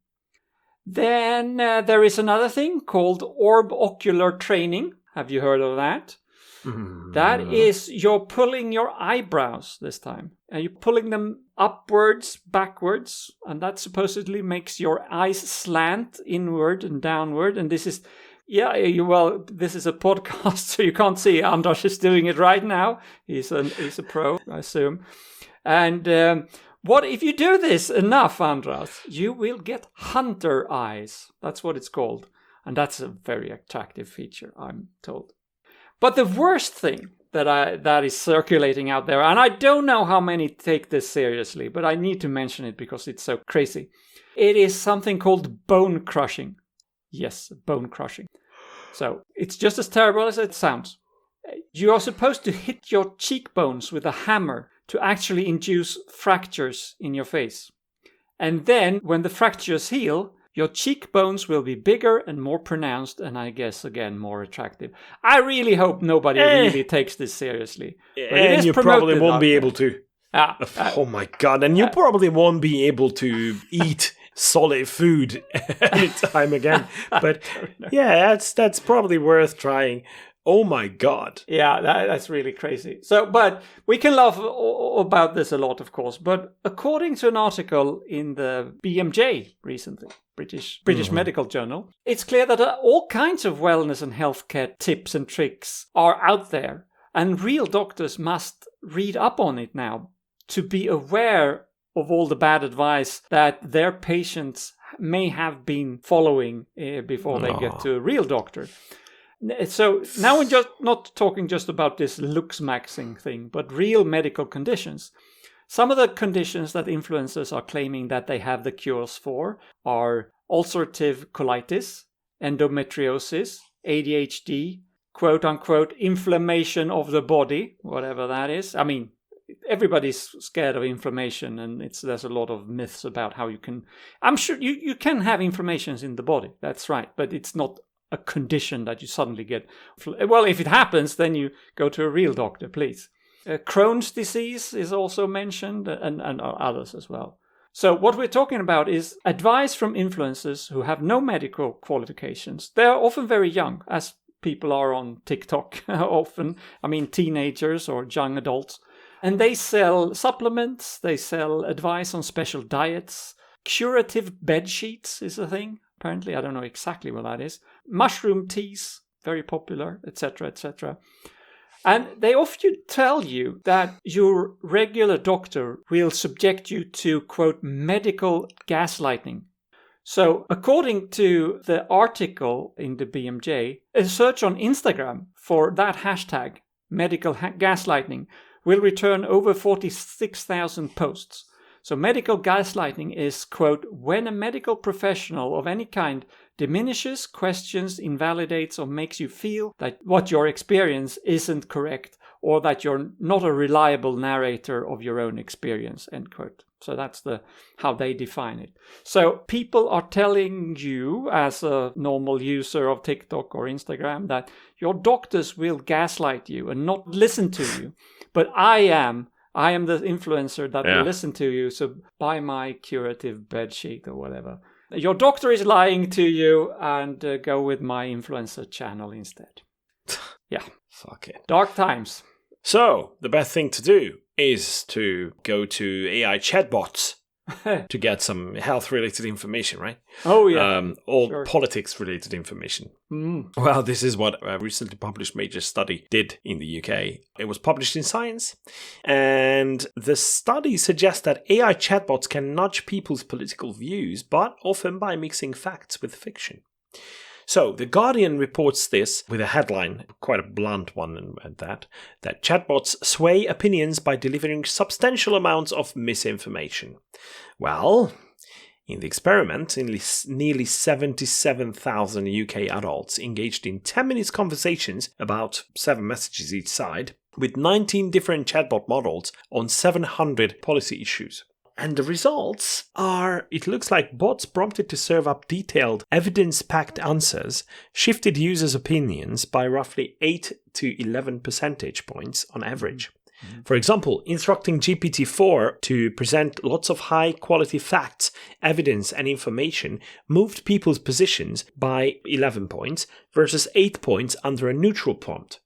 Then there is another thing called orb-ocular training. Have you heard of that? Mm-hmm. That is, you're pulling your eyebrows this time. And you're pulling them upwards, backwards. And that supposedly makes your eyes slant inward and downward. And this is, this is a podcast, so you can't see. Anders is doing it right now. He's a pro, I assume. And what if you do this enough, Andras, you will get hunter eyes. That's what it's called. And that's a very attractive feature, I'm told. But the worst thing that is circulating out there, and I don't know how many take this seriously, but I need to mention it because it's so crazy. It is something called bone crushing. Yes, bone crushing. So it's just as terrible as it sounds. You are supposed to hit your cheekbones with a hammer to actually induce fractures in your face. And then, when the fractures heal, your cheekbones will be bigger and more pronounced, and I guess, again, more attractive. I really hope nobody really takes this seriously. But and you probably won't be able to. Oh my God. And you probably won't be able to eat solid food anytime again. But yeah, that's probably worth trying. Oh my God. Yeah, that's really crazy. So, but we can laugh about this a lot, of course. But according to an article in the BMJ recently, British Medical Journal, it's clear that all kinds of wellness and healthcare tips and tricks are out there. And real doctors must read up on it now to be aware of all the bad advice that their patients may have been following before they get to a real doctor. So now we're just not talking just about this looks maxing thing, but real medical conditions. Some of the conditions that influencers are claiming that they have the cures for are ulcerative colitis, endometriosis, ADHD, quote unquote, inflammation of the body, whatever that is. I mean, everybody's scared of inflammation, and there's a lot of myths about how you can. I'm sure you can have inflammations in the body, that's right, but it's not a condition that you suddenly get. Well, if it happens, then you go to a real doctor, please. Crohn's disease is also mentioned, and others as well. So what we're talking about is advice from influencers who have no medical qualifications. They're often very young, as people are on TikTok often. I mean, teenagers or young adults. And they sell supplements, they sell advice on special diets. Curative bed sheets is a thing. Apparently, I don't know exactly what that is. Mushroom teas, very popular, etc., etc. And they often tell you that your regular doctor will subject you to, quote, medical gaslighting. So, according to the article in the BMJ, a search on Instagram for that hashtag, medical gaslighting, will return over 46,000 posts. So medical gaslighting is, quote, when a medical professional of any kind diminishes, questions, invalidates, or makes you feel that what your experience isn't correct, or that you're not a reliable narrator of your own experience, end quote. So that's how they define it. So people are telling you, as a normal user of TikTok or Instagram, that your doctors will gaslight you and not listen to you. But I am the influencer that will listen to you, so buy my curative bedsheet or whatever. Your doctor is lying to you, and go with my influencer channel instead. Yeah. Fuck it. Dark times. So, the best thing to do is to go to AI chatbots to get some health-related information, right? Oh, yeah. Or politics-related information. Well, this is what a recently published major study did in the UK. It was published in Science, and the study suggests that AI chatbots can nudge people's political views, but often by mixing facts with fiction. So, The Guardian reports this with a headline, quite a blunt one at that chatbots sway opinions by delivering substantial amounts of misinformation. Well, in the experiment, nearly 77,000 UK adults engaged in 10-minute conversations, about 7 messages each side, with 19 different chatbot models on 700 policy issues. And the results are, it looks like bots prompted to serve up detailed, evidence-packed answers shifted users' opinions by roughly 8 to 11 percentage points on average. Mm-hmm. For example, instructing GPT-4 to present lots of high-quality facts, evidence, and information moved people's positions by 11 points versus 8 points under a neutral prompt.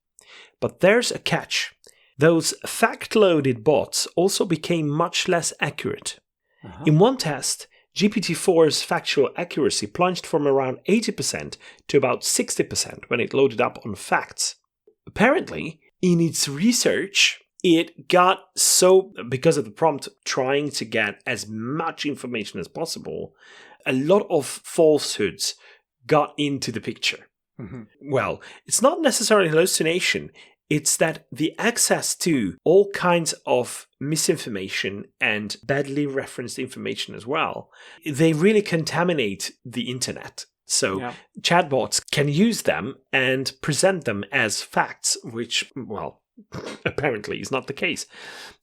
But there's a catch. Those fact-loaded bots also became much less accurate. Uh-huh. In one test, GPT-4's factual accuracy plunged from around 80% to about 60% when it loaded up on facts. Apparently, in its research, it got so, because of the prompt trying to get as much information as possible, a lot of falsehoods got into the picture. Mm-hmm. Well, it's not necessarily hallucination. It's that the access to all kinds of misinformation and badly referenced information as well, they really contaminate the internet. So chatbots can use them and present them as facts, which, well, apparently is not the case.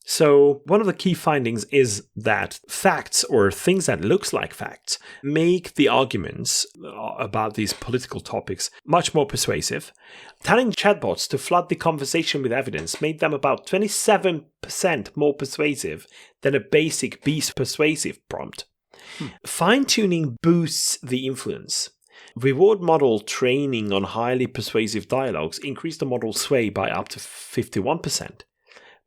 So one of the key findings is that facts, or things that looks like facts, make the arguments about these political topics much more persuasive. Telling chatbots to flood the conversation with evidence made them about 27% more persuasive than a basic Be Persuasive prompt. Fine-tuning boosts the influence. Reward model training on highly persuasive dialogues increased the model's sway by up to 51%.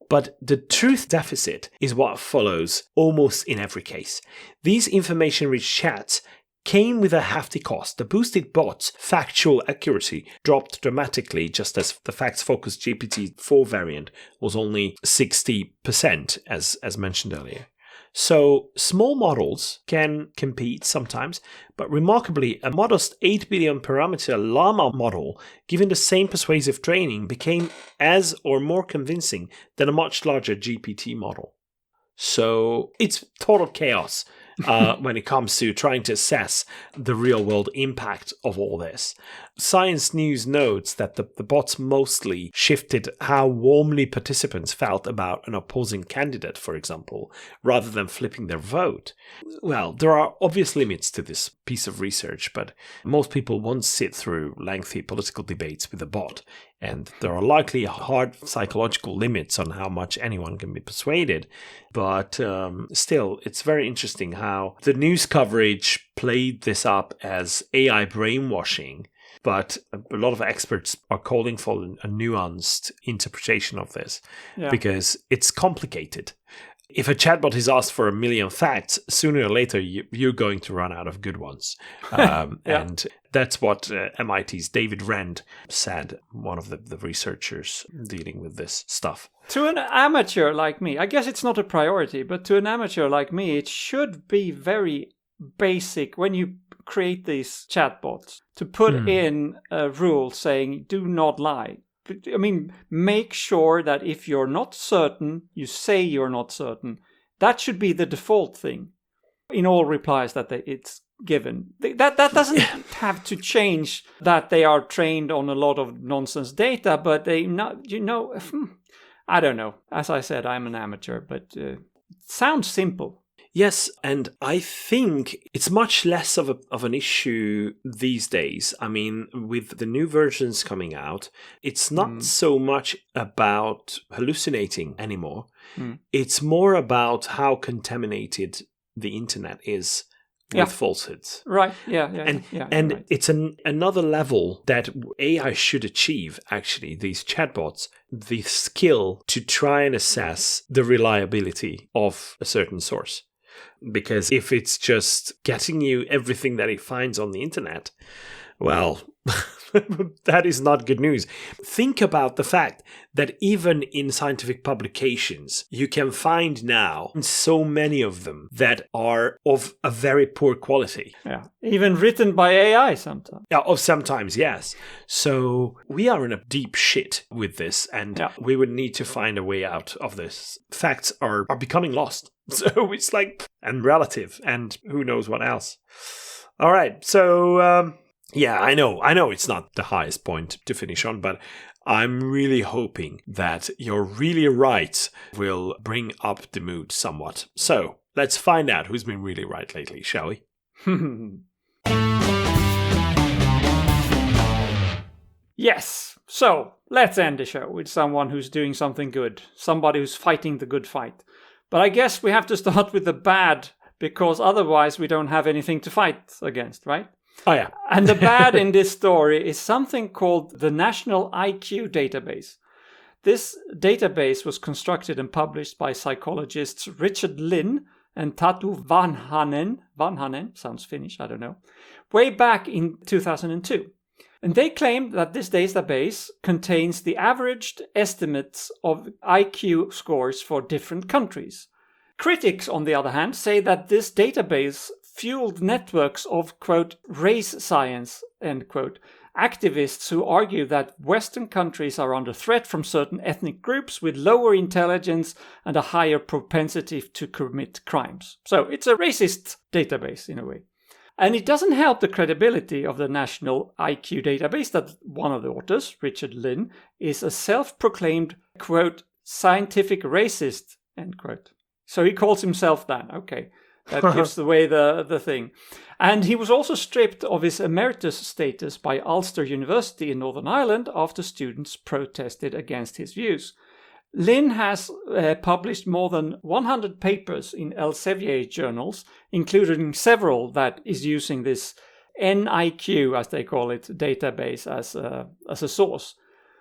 But the truth deficit is what follows almost in every case. These information-rich chats came with a hefty cost. The boosted bot's factual accuracy dropped dramatically, just as the facts-focused GPT-4 variant was only 60%, as mentioned earlier. So small models can compete sometimes, but remarkably, a modest 8 billion parameter llama model, given the same persuasive training, became as or more convincing than a much larger GPT model. So it's total chaos when it comes to trying to assess the real-world impact of all this. Science News notes that the bots mostly shifted how warmly participants felt about an opposing candidate, for example, rather than flipping their vote. Well, there are obvious limits to this piece of research, but most people won't sit through lengthy political debates with a bot, and there are likely hard psychological limits on how much anyone can be persuaded. But still, it's very interesting how the news coverage played this up as AI brainwashing, but a lot of experts are calling for a nuanced interpretation of this because it's complicated. If a chatbot is asked for 1 million facts, sooner or later you're going to run out of good ones. And that's what MIT's David Rand said, one of the researchers dealing with this stuff. To an amateur like me, I guess it's not a priority, but to an amateur like me, it should be very basic when you create these chatbots to put in a rule saying do not lie. I mean, make sure that if you're not certain, you say you're not certain. That should be the default thing in all replies that it's given. That doesn't have to change that they are trained on a lot of nonsense data, but I don't know. As I said, I'm an amateur, but it sounds simple. Yes, and I think it's much less of an issue these days. I mean, with the new versions coming out, it's not so much about hallucinating anymore. It's more about how contaminated the internet is with falsehoods. Right, And right. it's another level that AI should achieve, actually, these chatbots, the skill to try and assess the reliability of a certain source. Because if it's just getting you everything that it finds on the internet, well, that is not good news. Think about the fact that even in scientific publications, you can find now so many of them that are of a very poor quality. Yeah, even written by AI sometimes. Yeah, sometimes, yes. So we are in a deep shit with this, and we would need to find a way out of this. Facts are becoming lost. So it's like, and relative, and who knows what else. All right, so I know it's not the highest point to finish on, but I'm really hoping that you're really right will bring up the mood somewhat. So let's find out who's been really right lately, shall we? Yes. So let's end the show with someone who's doing something good, somebody who's fighting the good fight. But I guess we have to start with the bad, because otherwise we don't have anything to fight against, right? Oh, yeah. And the bad in this story is something called the National IQ Database. This database was constructed and published by psychologists Richard Lynn and Tatu Vanhanen, sounds Finnish, I don't know, way back in 2002. And they claim that this database contains the averaged estimates of IQ scores for different countries. Critics, on the other hand, say that this database fueled networks of, quote, race science, end quote, activists who argue that Western countries are under threat from certain ethnic groups with lower intelligence and a higher propensity to commit crimes. So it's a racist database in a way. And it doesn't help the credibility of the National IQ database that one of the authors, Richard Lynn, is a self-proclaimed, quote, scientific racist, end quote. So he calls himself that. Okay, that gives away the thing. And he was also stripped of his emeritus status by Ulster University in Northern Ireland after students protested against his views. Lynn has published more than 100 papers in Elsevier journals, including several that is using this NIQ, as they call it, database as a source.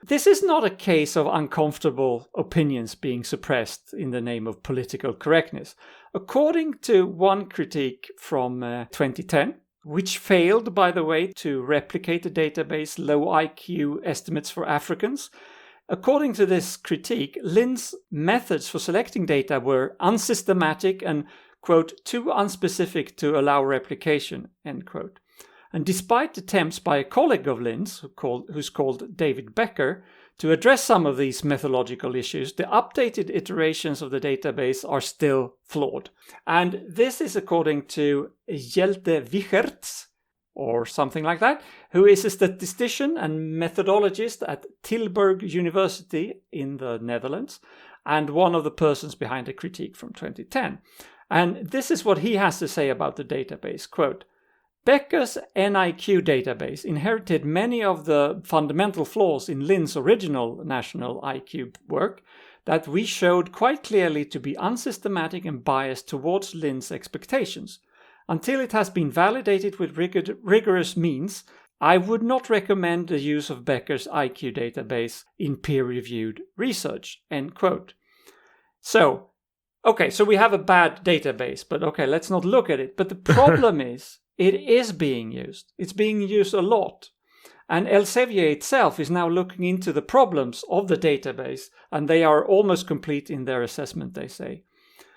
This is not a case of uncomfortable opinions being suppressed in the name of political correctness. According to one critique from 2010, which failed, by the way, to replicate the database low IQ estimates for Africans, according to this critique, Lynn's methods for selecting data were unsystematic and, quote, too unspecific to allow replication, end quote. And despite attempts by a colleague of Lynn's, who's called David Becker, to address some of these methodological issues, the updated iterations of the database are still flawed. And this is according to Jelte Wichertz, or something like that, who is a statistician and methodologist at Tilburg University in the Netherlands, and one of the persons behind the critique from 2010. And this is what he has to say about the database, quote, Becker's NIQ database inherited many of the fundamental flaws in Lynn's original national IQ work that we showed quite clearly to be unsystematic and biased towards Lynn's expectations. Until it has been validated with rigorous means, I would not recommend the use of Becker's IQ database in peer-reviewed research, end quote. So we have a bad database, but okay, let's not look at it. But the problem is, it is being used. It's being used a lot. And Elsevier itself is now looking into the problems of the database, and they are almost complete in their assessment, they say.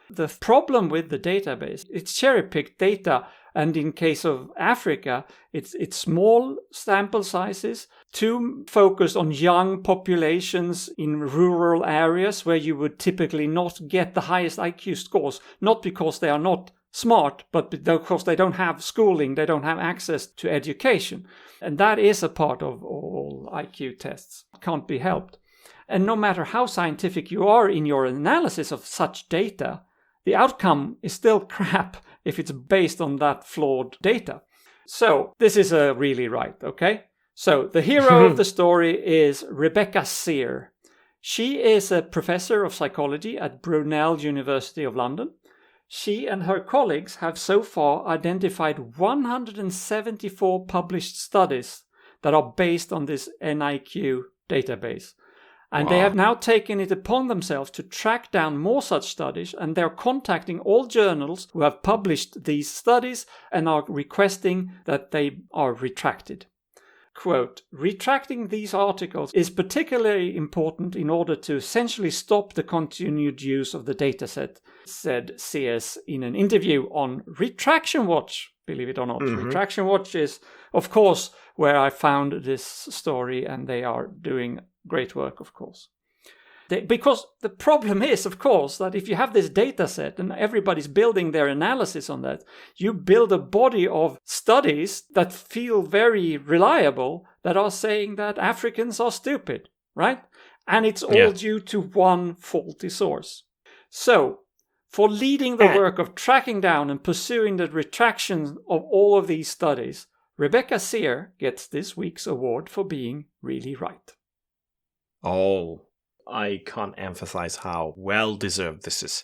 The problem with the database, it's cherry-picked data, and in case of Africa, it's small sample sizes, too focused on young populations in rural areas where you would typically not get the highest IQ scores, not because they are not smart, but because they don't have schooling, they don't have access to education. And that is a part of all IQ tests. It can't be helped. And no matter how scientific you are in your analysis of such data, the outcome is still crap if it's based on that flawed data. So this is really right, okay? So the hero of the story is Rebecca Sear. She is a professor of psychology at Brunel University of London. She and her colleagues have so far identified 174 published studies that are based on this NIQ database. And They have now taken it upon themselves to track down more such studies, and they're contacting all journals who have published these studies and are requesting that they are retracted. Quote, retracting these articles is particularly important in order to essentially stop the continued use of the dataset, said CS in an interview on Retraction Watch. Believe it or not. Mm-hmm. Retraction Watch is, of course, where I found this story, and they are doing great work, of course. Because the problem is, of course, that if you have this data set and everybody's building their analysis on that, you build a body of studies that feel very reliable that are saying that Africans are stupid, right? And it's all due to one faulty source. So, for leading the work of tracking down and pursuing the retraction of all of these studies, Rebecca Sear gets this week's award for being really right. Oh, I can't emphasize how well-deserved this is.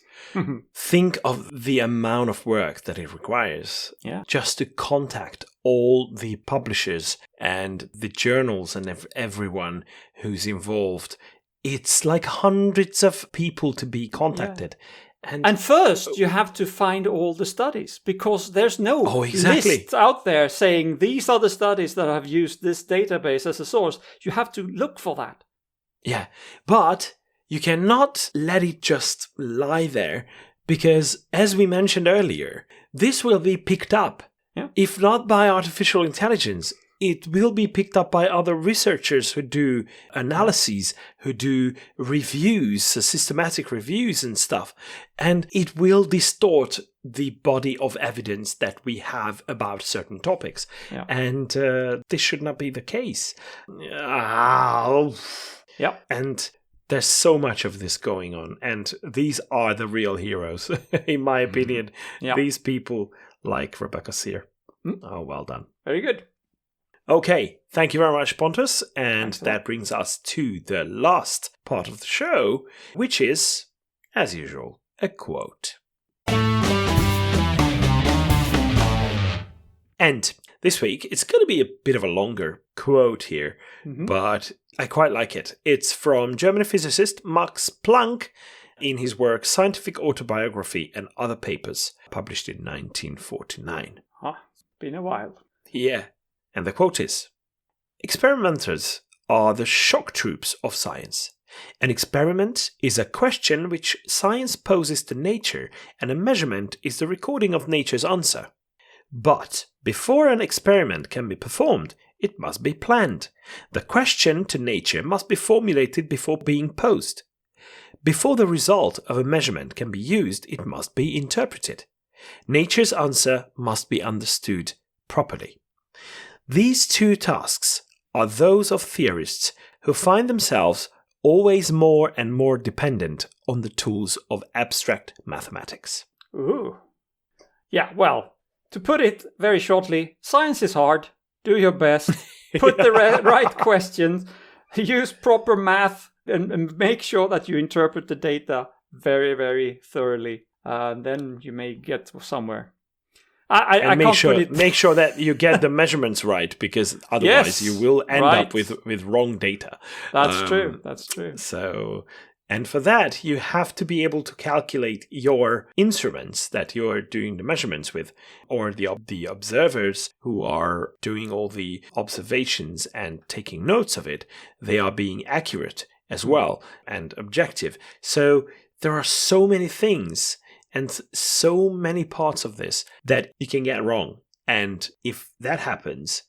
Think of the amount of work that it requires just to contact all the publishers and the journals and everyone who's involved. It's like hundreds of people to be contacted. Yeah. And first, you have to find all the studies, because there's no list out there saying these are the studies that have used this database as a source. You have to look for that. Yeah, but you cannot let it just lie there, because, as we mentioned earlier, this will be picked up. Yeah. If not by artificial intelligence, it will be picked up by other researchers who do analyses, who do reviews, systematic reviews and stuff. And it will distort the body of evidence that we have about certain topics. Yeah. And this should not be the case. Yeah. And there's so much of this going on. And these are the real heroes, in my opinion. Yeah. These people like Rebecca Sear. Oh, well done. Very good. Okay, thank you very much, Pontus. And Thanks that brings us to the last part of the show, which is, as usual, a quote. And this week, it's going to be a bit of a longer quote here, but I quite like it. It's from German physicist Max Planck in his work Scientific Autobiography and Other Papers, published in 1949. It's been a while. Yeah. And the quote is, "Experimenters are the shock troops of science. An experiment is a question which science poses to nature, and a measurement is the recording of nature's answer. But before an experiment can be performed, it must be planned. The question to nature must be formulated before being posed. Before the result of a measurement can be used, it must be interpreted. Nature's answer must be understood properly. These two tasks are those of theorists who find themselves always more and more dependent on the tools of abstract mathematics." Ooh. Yeah, well, to put it very shortly, science is hard. Do your best. Put the right questions. Use proper math and make sure that you interpret the data very, very thoroughly. Then you may get somewhere. I make can't sure that you get the measurements right, because otherwise you will end up with wrong data. That's true. That's true. So, and for that, you have to be able to calculate your instruments that you're doing the measurements with, or the observers who are doing all the observations and taking notes of it. They are being accurate as well and objective. So there are so many things and so many parts of this that you can get wrong. And if that happens,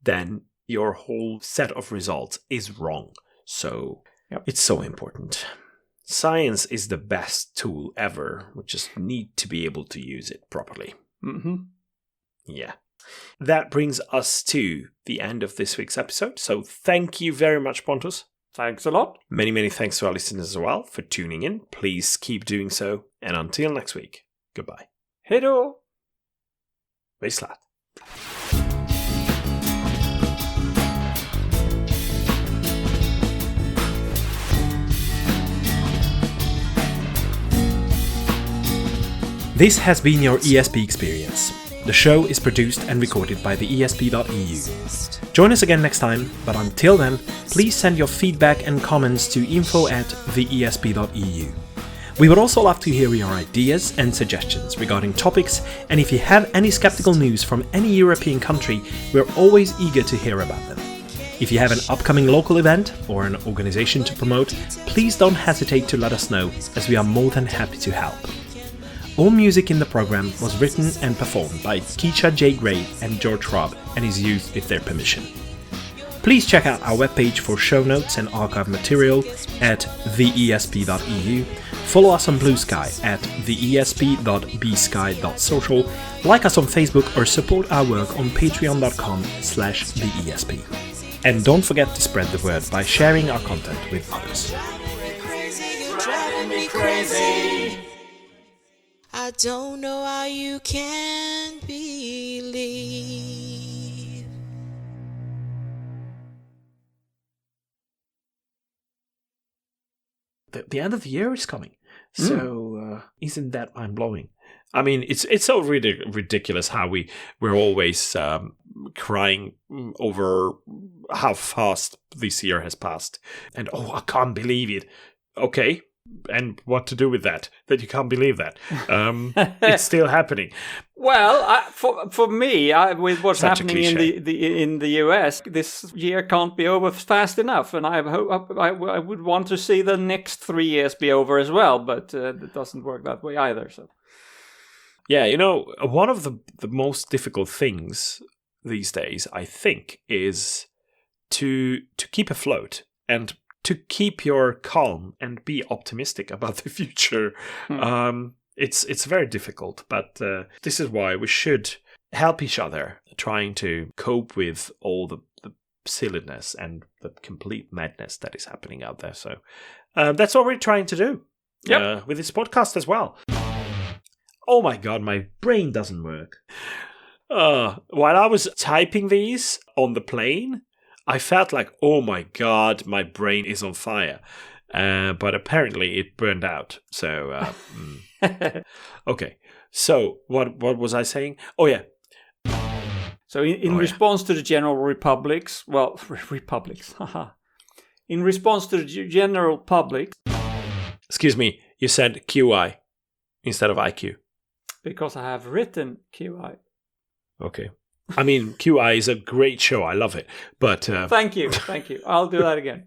then your whole set of results is wrong. So It's so important. Science is the best tool ever. We just need to be able to use it properly. Yeah. That brings us to the end of this week's episode. So thank you very much, Pontus. Thanks a lot. Many, many thanks to our listeners as well for tuning in. Please keep doing so. And until next week, goodbye. Hej då! Vislat. This has been your ESP experience. The show is produced and recorded by TheESP.eu. Join us again next time, but until then, please send your feedback and comments to info@TheESP.eu. We would also love to hear your ideas and suggestions regarding topics, and if you have any skeptical news from any European country, we're always eager to hear about them. If you have an upcoming local event or an organization to promote, please don't hesitate to let us know, as we are more than happy to help. All music in the program was written and performed by Keisha J. Gray and George Robb and is used with their permission. Please check out our webpage for show notes and archive material at theesp.eu. Follow us on Blue Sky at theesp.bsky.social. Like us on Facebook or support our work on patreon.com/theesp. And don't forget to spread the word by sharing our content with others. I don't know how you can believe. The end of the year is coming, so isn't that mind-blowing? I mean, it's so really ridiculous how we're always crying over how fast this year has passed, and I can't believe it. Okay. And what to do with that? That you can't believe that. It's still happening. Well, for me, with what's Such happening in the US, this year can't be over fast enough, and I would want to see the next 3 years be over as well, but it doesn't work that way either. So, yeah, one of the most difficult things these days, I think, is to keep afloat and to keep your calm and be optimistic about the future. It's very difficult, but this is why we should help each other trying to cope with all the silliness and the complete madness that is happening out there. So that's what we're trying to do with this podcast as well. Oh my god, my brain doesn't work. While I was typing these on the plane, I felt like, oh my god, my brain is on fire. But apparently it burned out. So, okay. So what was I saying? Oh yeah. So in response to the general republics, in response to the general public... Excuse me, you said QI instead of IQ. Because I have written QI. Okay. I mean, QI is a great show. I love it. But Thank you. I'll do that again.